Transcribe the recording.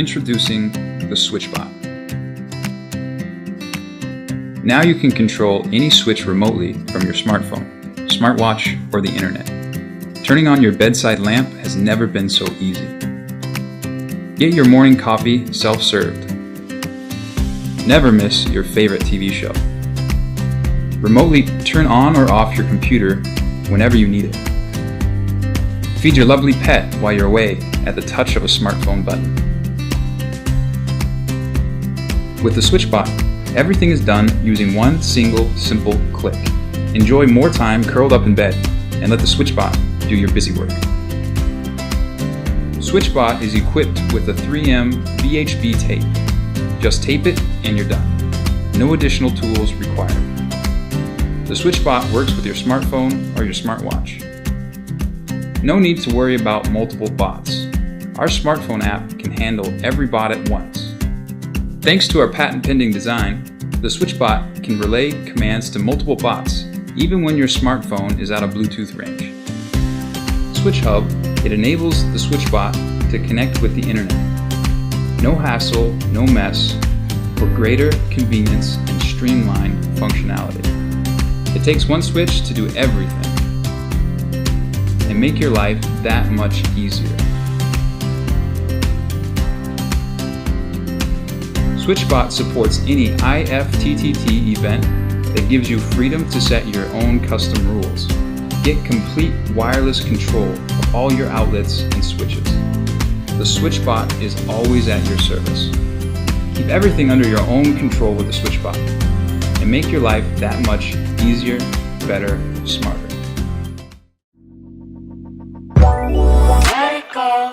Introducing the SwitchBot. Now you can control any switch remotely from your smartphone, smartwatch, or the internet. Turning on your bedside lamp has never been so easy. Get your morning coffee self-served. Never miss your favorite TV show. Remotely turn on or off your computer whenever you need it. Feed your lovely pet while you're away at the touch of a smartphone button. With the SwitchBot, everything is done using one single, simple click. Enjoy more time curled up in bed and let the SwitchBot do your busy work. SwitchBot is equipped with a 3M VHB tape. Just tape it and you're done. No additional tools required. The SwitchBot works with your smartphone or your smartwatch. No need to worry about multiple bots. Our smartphone app can handle every bot at once. Thanks to our patent-pending design, the SwitchBot can relay commands to multiple bots, even when your smartphone is out of Bluetooth range. SwitchHub, it enables the SwitchBot to connect with the internet. No hassle, no mess, for greater convenience and streamlined functionality. It takes one switch to do everything and make your life that much easier. SwitchBot supports any IFTTT event that gives you freedom to set your own custom rules. Get complete wireless control of all your outlets and switches. The SwitchBot is always at your service. Keep everything under your own control with the SwitchBot and make your life that much easier, better, smarter. Let it go.